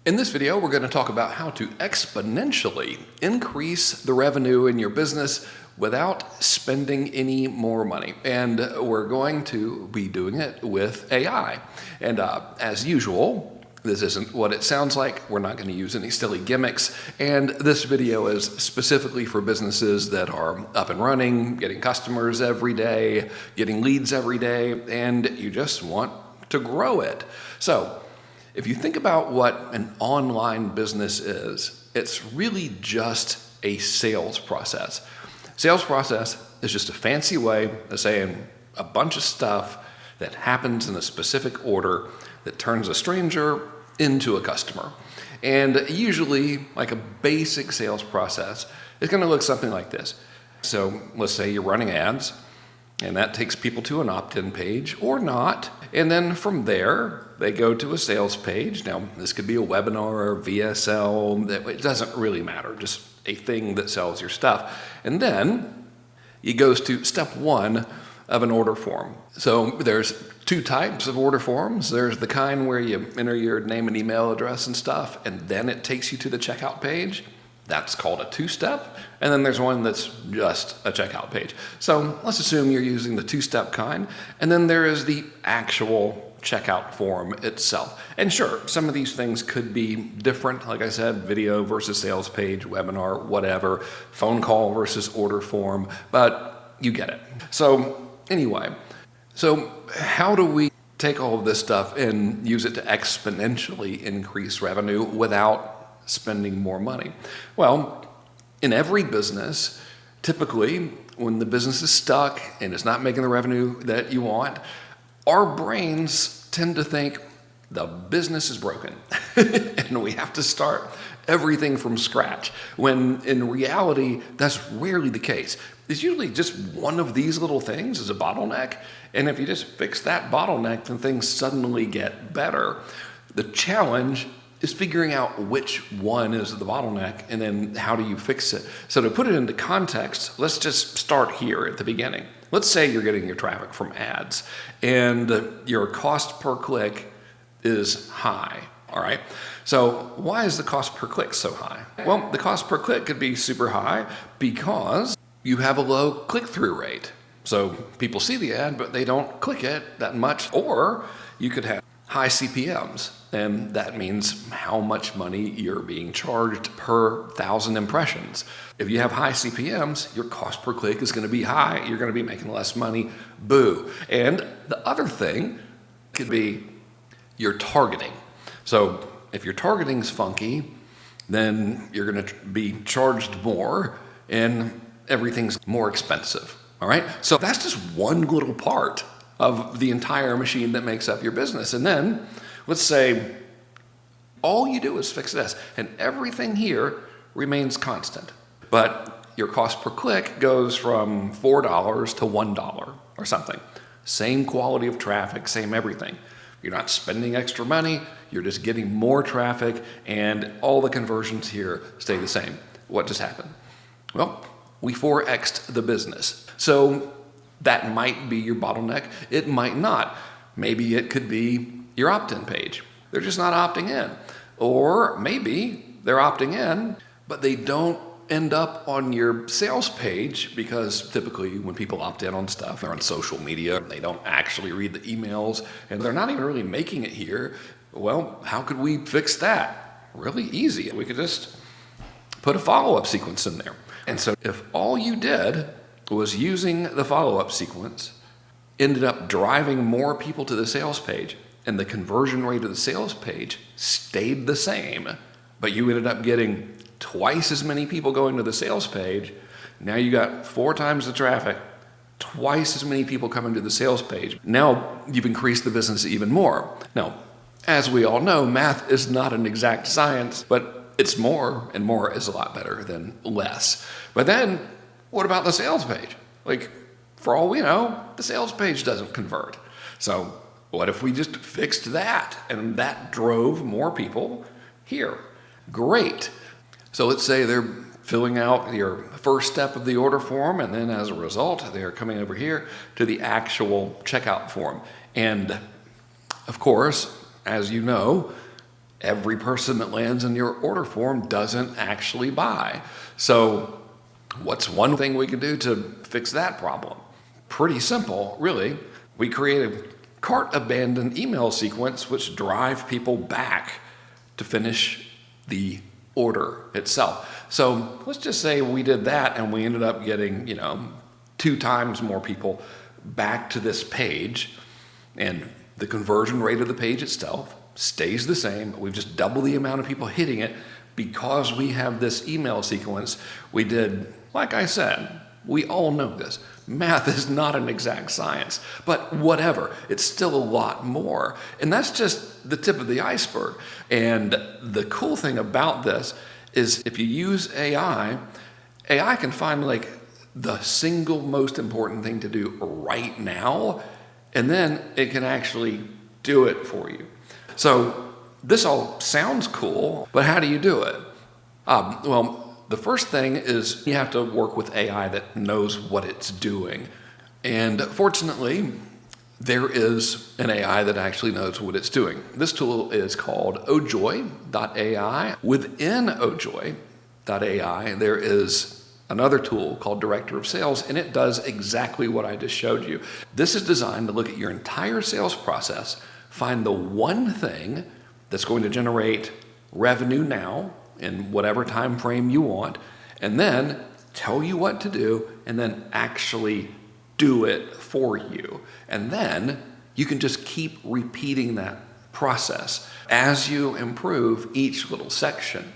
In this video, we're going to talk about how to exponentially increase the revenue in your business without spending any more money. And we're going to be doing it with AI. And as usual, this isn't what it sounds like. We're not going to use any silly gimmicks. And this video is specifically for businesses that are up and running, getting customers every day, getting leads every day, and you just want to grow it. So if you think about what an online business is, it's really just a sales process. Sales process is just a fancy way of saying a bunch of stuff that happens in a specific order that turns a stranger into a customer. And usually, like a basic sales process, it's going to look something like this. So let's say you're running ads, and that takes people to an opt-in page or not. And then from there, they go to a sales page. Now, this could be a webinar or VSL. It doesn't really matter, just a thing that sells your stuff. And then it goes to step one of an order form. So there's two types of order forms. There's the kind where you enter your name and email address and stuff, and then it takes you to the checkout page. That's called a two-step. And then there's one that's just a checkout page. So let's assume you're using the two-step kind. And then there is the actual checkout form itself. And sure, some of these things could be different. Like I said, video versus sales page, webinar, whatever, phone call versus order form, but you get it. So anyway, so how do we take all of this stuff and use it to exponentially increase revenue without spending more money? Well, in every business, typically when the business is stuck and it's not making the revenue that you want, our brains tend to think the business is broken and we have to start everything from scratch, when in reality, that's rarely the case. It's usually just one of these little things is a bottleneck, and if you just fix that bottleneck, then things suddenly get better. The challenge is figuring out which one is the bottleneck and then how do you fix it. So to put it into context, let's just start here at the beginning. Let's say you're getting your traffic from ads and your cost per click is high, all right? So why is the cost per click so high? Well, the cost per click could be super high because you have a low click-through rate. So people see the ad, but they don't click it that much. Or you could have high CPMs, and that means how much money you're being charged per 1,000 impressions. If you have high CPMs, your cost per click is going to be high. You're going to be making less money. Boo. And the other thing could be your targeting. So if your targeting's funky, then you're going to be charged more and everything's more expensive. All right? So that's just one little part of the entire machine that makes up your business. And then let's say all you do is fix this and everything here remains constant, but your cost per click goes from $4 to $1 or something. Same quality of traffic, same everything. You're not spending extra money, you're just getting more traffic, and all the conversions here stay the same. What just happened? Well, we 4x'd the business. So that might be your bottleneck. It might not. Maybe it could be your opt-in page. They're just not opting in. Or maybe they're opting in, but they don't end up on your sales page because typically when people opt in on stuff, they're on social media, they don't actually read the emails, and they're not even really making it here. Well, how could we fix that? Really easy. We could just put a follow-up sequence in there. And so if all you did was using the follow-up sequence, ended up driving more people to the sales page, and the conversion rate of the sales page stayed the same, but you ended up getting twice as many people going to the sales page. Now you got 4 times the traffic, twice as many people coming to the sales page. Now you've increased the business even more. Now, as we all know, math is not an exact science, but it's more, and more is a lot better than less. But then, what about the sales page? Like, for all we know, the sales page doesn't convert. So what if we just fixed that and that drove more people here? Great. So let's say they're filling out your first step of the order form, and then as a result, they're coming over here to the actual checkout form. And of course, as you know, every person that lands in your order form doesn't actually buy. So what's one thing we can do to fix that problem? Pretty simple, really. We create a cart abandoned email sequence which drive people back to finish the order itself. So let's just say we did that and we ended up getting, 2 times more people back to this page, and the conversion rate of the page itself stays the same. We've just doubled the amount of people hitting it because we have this email sequence. We did, like I said, we all know this. Math is not an exact science, but whatever, it's still a lot more. And that's just the tip of the iceberg. And the cool thing about this is if you use AI can find like the single most important thing to do right now, and then it can actually do it for you. So this all sounds cool, but how do you do it? Well, the first thing is you have to work with AI that knows what it's doing. And fortunately, there is an AI that actually knows what it's doing. This tool is called oJoy.ai. Within oJoy.ai, there is another tool called Director of Sales, and it does exactly what I just showed you. This is designed to look at your entire sales process, find the one thing that's going to generate revenue now in whatever time frame you want, and then tell you what to do, and then actually do it for you. And then you can just keep repeating that process. As you improve each little section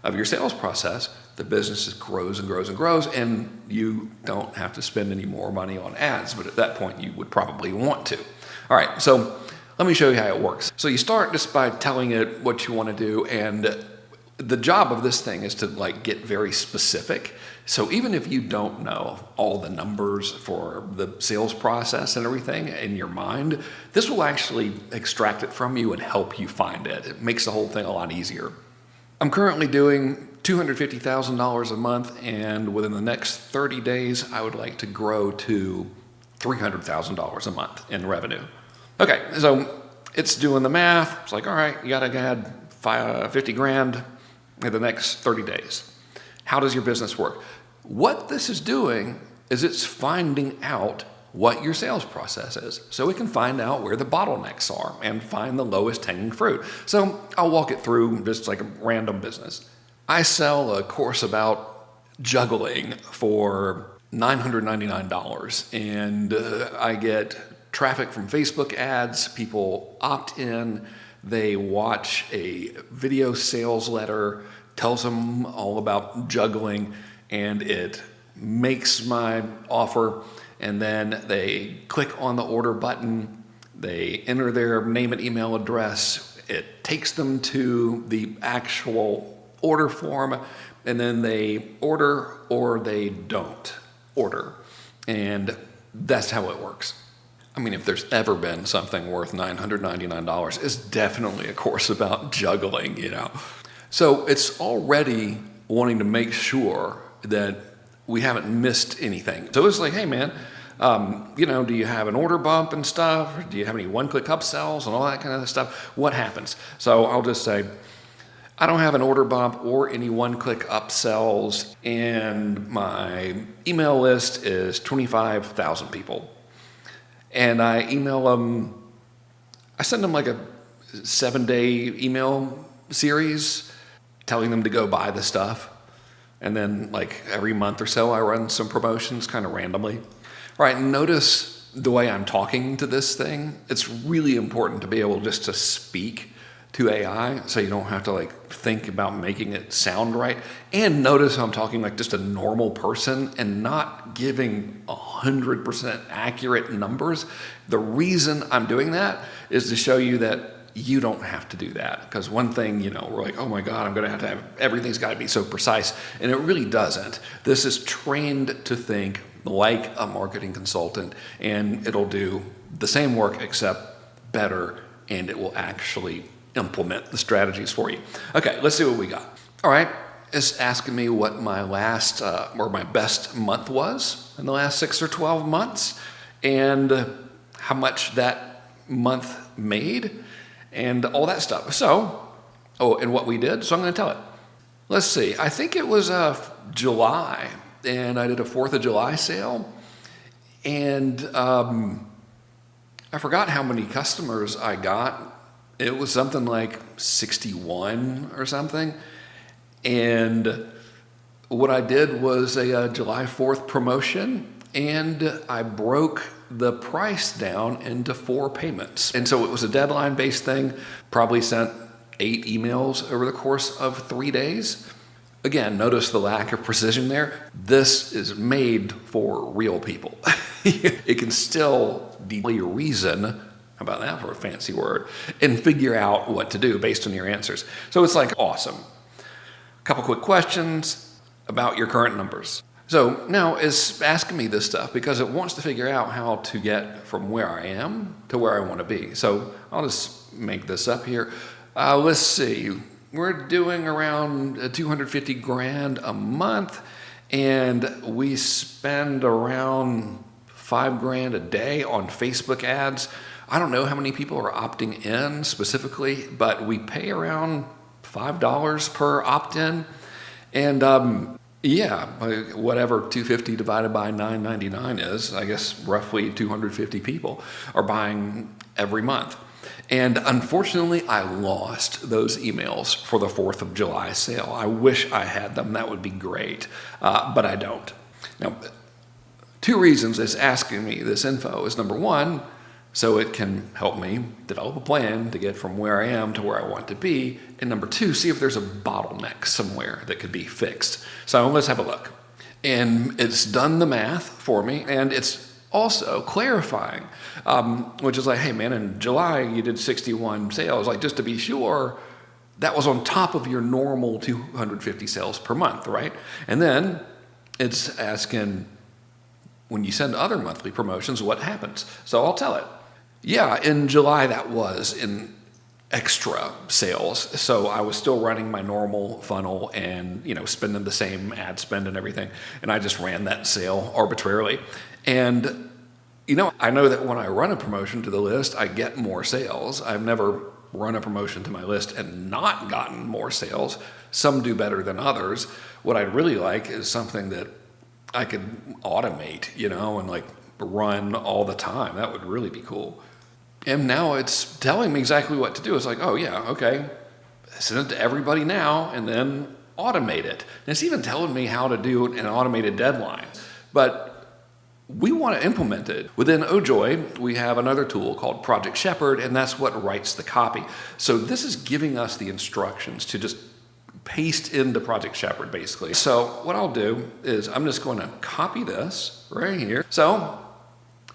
of your sales process, the business grows and grows and grows, and you don't have to spend any more money on ads, but at that point you would probably want to. All right, so let me show you how it works. So you start just by telling it what you want to do, and the job of this thing is to get very specific. So even if you don't know all the numbers for the sales process and everything in your mind, this will actually extract it from you and help you find it. It makes the whole thing a lot easier. I'm currently doing $250,000 a month, and within the next 30 days, I would like to grow to $300,000 a month in revenue. Okay, so it's doing the math. It's like, all right, you gotta add 50 grand in the next 30 days. How does your business work? What this is doing is it's finding out what your sales process is. So it can find out where the bottlenecks are and find the lowest hanging fruit. So I'll walk it through just like a random business. I sell a course about juggling for $999, and I get traffic from Facebook ads. People opt in, they watch a video sales letter, tells them all about juggling, and it makes my offer, and then they click on the order button, they enter their name and email address, it takes them to the actual order form, and then they order or they don't order. And that's how it works. I mean, if there's ever been something worth $999, it's definitely a course about juggling, So it's already wanting to make sure that we haven't missed anything. So it's like, hey man, do you have an order bump and stuff? Or do you have any one-click upsells and all that kind of stuff? What happens? So I'll just say, I don't have an order bump or any one-click upsells, and my email list is 25,000 people. And I email them, I send them like a 7-day email series telling them to go buy the stuff. And then every month or so, I run some promotions kind of randomly. All right, notice the way I'm talking to this thing. It's really important to be able just to speak to AI so you don't have to think about making it sound right. And notice I'm talking like just a normal person and not giving 100% accurate numbers. The reason I'm doing that is to show you that you don't have to do that. Because one thing, we're like, oh my God, I'm going to have everything's got to be so precise. And it really doesn't. This is trained to think like a marketing consultant, and it'll do the same work except better, and it will actually implement the strategies for you. Okay, let's see what we got. All right, it's asking me what my last or my best month was in the last 6 or 12 months, and how much that month made, and all that stuff. So Oh, and what we did, so I'm going to tell it. Let's see, I think it was July, and I did a 4th of July sale, and I forgot how many customers I got. It was something like 61 or something, and what I did was a July 4th promotion, and I broke the price down into 4 payments. And so it was a deadline-based thing, probably sent 8 emails over the course of 3 days. Again, notice the lack of precision there. This is made for real people. It can still deeply reason, how about that for a fancy word, and figure out what to do based on your answers. So it's like awesome. A couple quick questions about your current numbers. So now it's asking me this stuff because it wants to figure out how to get from where I am to where I want to be. So I'll just make this up here. Let's see. We're doing around 250 grand a month, and we spend around 5 grand a day on Facebook ads. I don't know how many people are opting in specifically, but we pay around $5 per opt-in. And yeah, whatever 250 divided by 999 is, I guess roughly 250 people are buying every month. And unfortunately, I lost those emails for the 4th of July sale. I wish I had them. That would be great, but I don't. Now, 2 reasons it's asking me this info is, number 1, so it can help me develop a plan to get from where I am to where I want to be. And number 2, see if there's a bottleneck somewhere that could be fixed. So let's have a look. And it's done the math for me, and it's also clarifying, which is like, hey man, in July you did 61 sales. Like, just to be sure, that was on top of your normal 250 sales per month, right? And then it's asking, when you send other monthly promotions, what happens? So I'll tell it. Yeah, in July that was in extra sales. So I was still running my normal funnel and, spending the same ad spend and everything. And I just ran that sale arbitrarily. And, I know that when I run a promotion to the list, I get more sales. I've never run a promotion to my list and not gotten more sales. Some do better than others. What I'd really like is something that I could automate, and like run all the time. That would really be cool. And now it's telling me exactly what to do. It's like, oh yeah, okay, send it to everybody now and then automate it. And it's even telling me how to do an automated deadline. But we want to implement it. Within oJoy, we have another tool called Project Shepherd, and that's what writes the copy. So this is giving us the instructions to just paste into Project Shepherd, basically. So what I'll do is I'm just going to copy this right here. So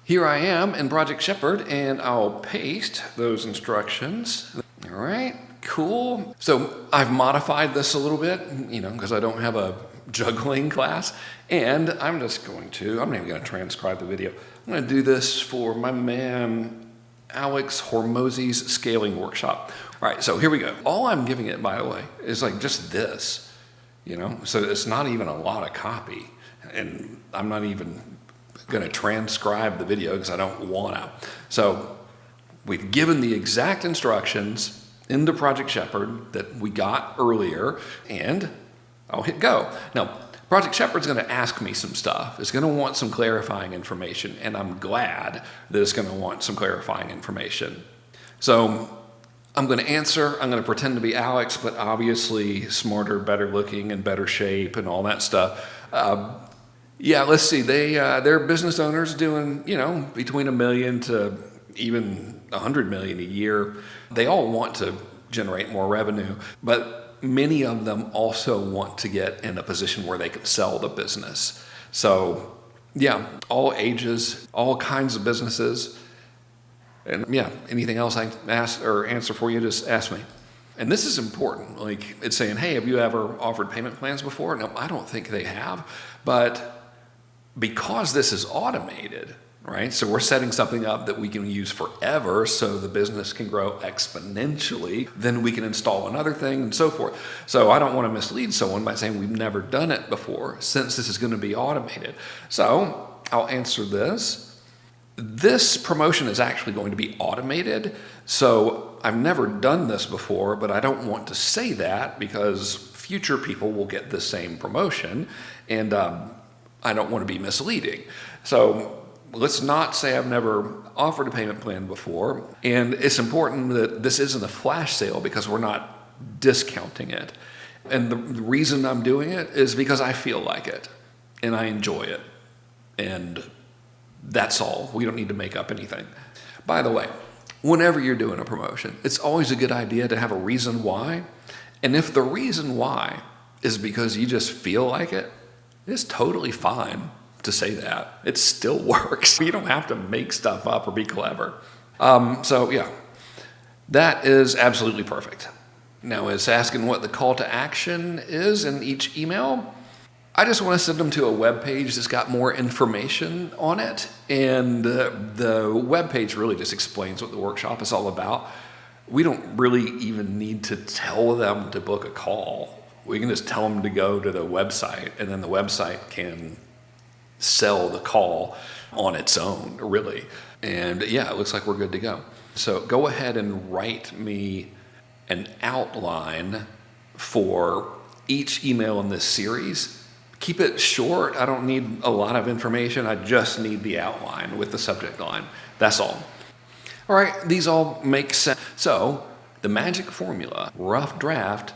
here I am in Project Shepherd, and I'll paste those instructions. All right, cool. So I've modified this a little bit, because I don't have a juggling class, and I'm not even going to transcribe the video. I'm going to do this for my man Alex Hormozzi's scaling workshop. All right, so here we go. All I'm giving it, by the way, is like just this, so it's not even a lot of copy, and I'm not even going to transcribe the video because I don't want to. So we've given the exact instructions into Project Shepherd that we got earlier, and I'll hit go. Now, Project Shepherd's going to ask me some stuff. It's going to want some clarifying information, and I'm glad that it's going to want some clarifying information. So I'm going to answer. I'm going to pretend to be Alex, but obviously smarter, better looking, and better shape, and all that stuff. Yeah, let's see. They're business owners doing, between $1 million to even $100 million a year. They all want to generate more revenue, but many of them also want to get in a position where they can sell the business. So yeah, all ages, all kinds of businesses. And yeah, anything else I can ask or answer for you, just ask me. And this is important. Like, it's saying, hey, have you ever offered payment plans before? No, I don't think they have. But because this is automated, right? So we're setting something up that we can use forever so the business can grow exponentially. Then we can install another thing and so forth. So I don't want to mislead someone by saying we've never done it before, since this is going to be automated. So I'll answer this. This promotion is actually going to be automated. So I've never done this before, but I don't want to say that because future people will get the same promotion, and I don't want to be misleading. So let's not say I've never offered a payment plan before. And it's important that this isn't a flash sale because we're not discounting it. And the reason I'm doing it is because I feel like it and I enjoy it. And that's all. We don't need to make up anything. By the way, whenever you're doing a promotion, it's always a good idea to have a reason why. And if the reason why is because you just feel like it, it's totally fine to say that. It still works. You don't have to make stuff up or be clever. So yeah, that is absolutely perfect. Now it's asking what the call to action is in each email. I just want to send them to a web page that's got more information on it. And the web page really just explains what the workshop is all about. We don't really even need to tell them to book a call. We can just tell them to go to the website, and then the website can sell the call on its own, really. And yeah, it looks like we're good to go. So go ahead and write me an outline for each email in this series. Keep it short. I don't need a lot of information. I just need the outline with the subject line. That's all. All right, these all make sense. So the magic formula, rough draft,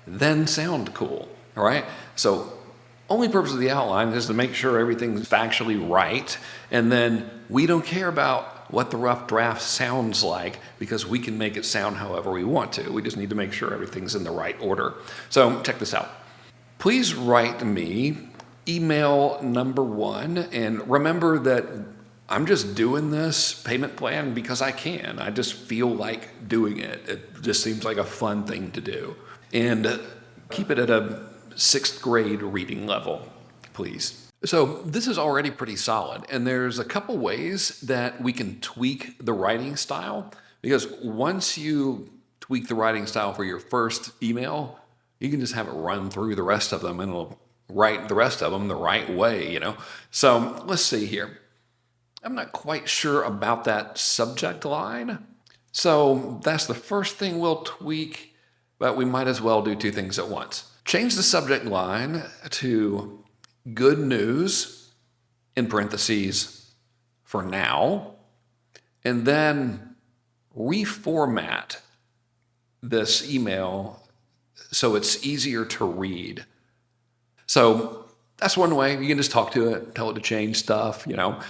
then sound cool. All right, so only purpose of the outline is to make sure everything's factually right, and then we don't care about what the rough draft sounds like because we can make it sound however we want to. We just need to make sure everything's in the right order. So check this out. Please write me email number 1, and remember that I'm just doing this payment plan because I can. I just feel like doing it. It just seems like a fun thing to do. And keep it at a 6th grade reading level, please. So this is already pretty solid, and there's a couple ways that we can tweak the writing style, because once you tweak the writing style for your first email, you can just have it run through the rest of them and it'll write the rest of them the right way, you know? So let's see here. I'm not quite sure about that subject line. So that's the first thing we'll tweak, but we might as well do 2 things at once. Change the subject line to good news in parentheses for now, and then reformat this email so it's easier to read. So that's one way. You can just talk to it, tell it to change stuff, you know.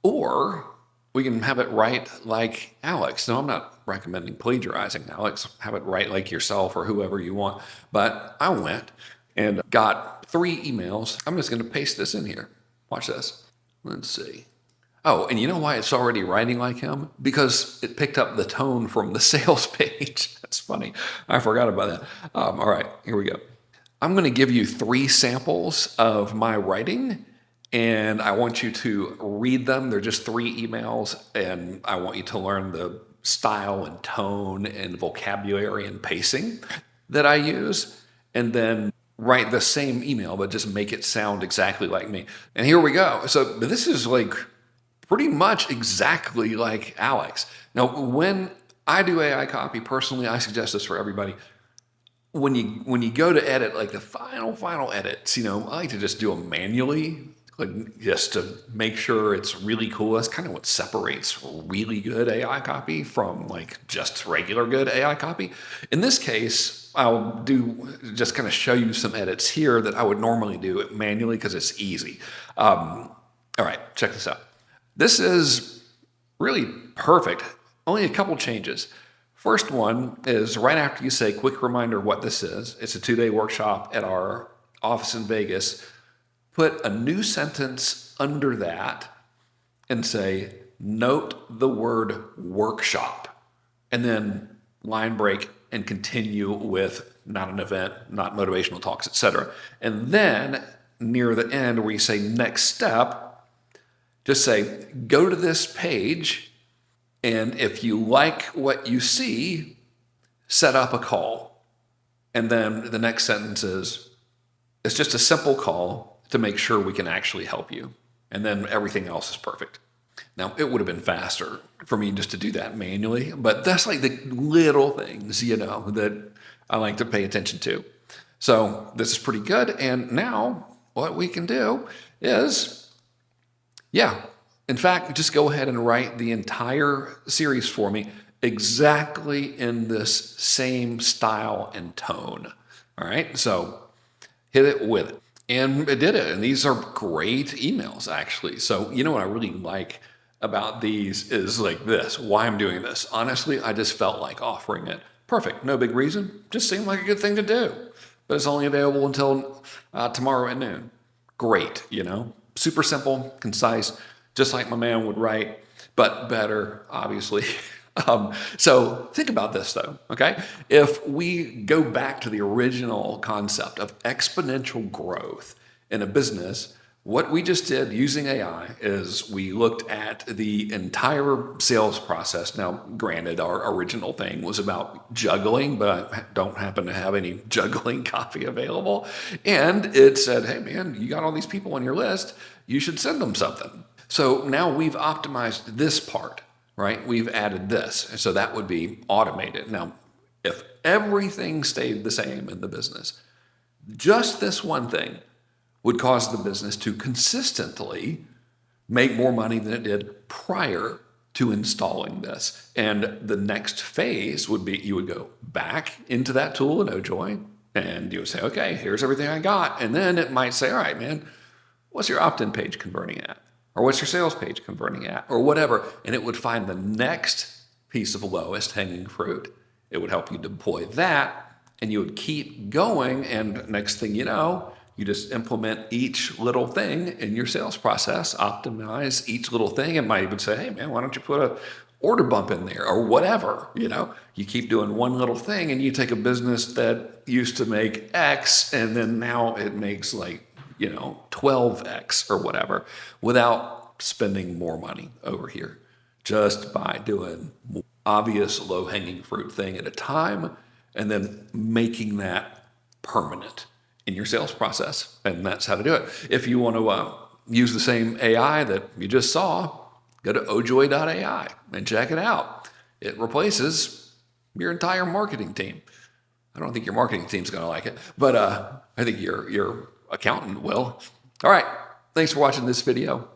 Or we can have it write like Alex. No, I'm not recommending plagiarizing Alex. Have it write like yourself or whoever you want. But I went and got 3 emails. I'm just going to paste this in here. Watch this. Let's see. Oh, and you know why it's already writing like him? Because it picked up the tone from the sales page. That's funny. I forgot about that. All right, here we go. I'm going to give you 3 samples of my writing, and I want you to read them. They're just 3 emails, and I want you to learn the style and tone and vocabulary and pacing that I use, and then write the same email, but just make it sound exactly like me. And here we go. So this is like pretty much exactly like Alex. Now, when I do AI copy, personally, I suggest this for everybody. When you go to edit, like the final edits, you know, I like to just do them manually, like just to make sure it's really cool. That's kind of what separates really good AI copy from like just regular good AI copy. In this case, I'll do just kind of show you some edits here that I would normally do it manually because it's easy. All right, check this out. This is really perfect. Only a couple changes. First one is right after you say, quick reminder what this is. It's a 2-day workshop at our office in Vegas. Put a new sentence under that and say, note the word workshop, and then line break and continue with not an event, not motivational talks, etc. And then near the end where you say next step, just say, go to this page, and if you like what you see, set up a call. And then the next sentence is, it's just a simple call to make sure we can actually help you. And then everything else is perfect. Now, it would have been faster for me just to do that manually, but that's like the little things, that I like to pay attention to. So this is pretty good. And now what we can do is, in fact, just go ahead and write the entire series for me exactly in this same style and tone. All right, so hit it with it. And it did it. And these are great emails, actually. So, what I really like about these is like this, why I'm doing this. Honestly, I just felt like offering it. Perfect. No big reason. Just seemed like a good thing to do. But it's only available until tomorrow at noon. Great, Super simple, concise, just like my man would write, but better, obviously. So think about this though, okay? If we go back to the original concept of exponential growth in a business, what we just did using AI is we looked at the entire sales process. Now, granted, our original thing was about juggling, but I don't happen to have any juggling copy available. And it said, hey man, you got all these people on your list, you should send them something. So now we've optimized this part, right? We've added this. So that would be automated. Now, if everything stayed the same in the business, just this one thing would cause the business to consistently make more money than it did prior to installing this. And the next phase would be you would go back into that tool in oJoy and you would say, okay, here's everything I got. And then it might say, all right, man, what's your opt-in page converting at? Or what's your sales page converting at? Or whatever. And it would find the next piece of lowest hanging fruit. It would help you deploy that and you would keep going. And next thing you know, you just implement each little thing in your sales process, optimize each little thing. It might even say, hey man, why don't you put a order bump in there or whatever, You keep doing one little thing and you take a business that used to make X and then now it makes 12X or whatever without spending more money over here, just by doing obvious low-hanging fruit thing at a time and then making that permanent in your sales process. And that's how to do it. If you want to use the same AI that you just saw, go to oJoy.ai and check it out. It replaces your entire marketing team. I don't think your marketing team's going to like it, but I think your accountant will. All right. Thanks for watching this video.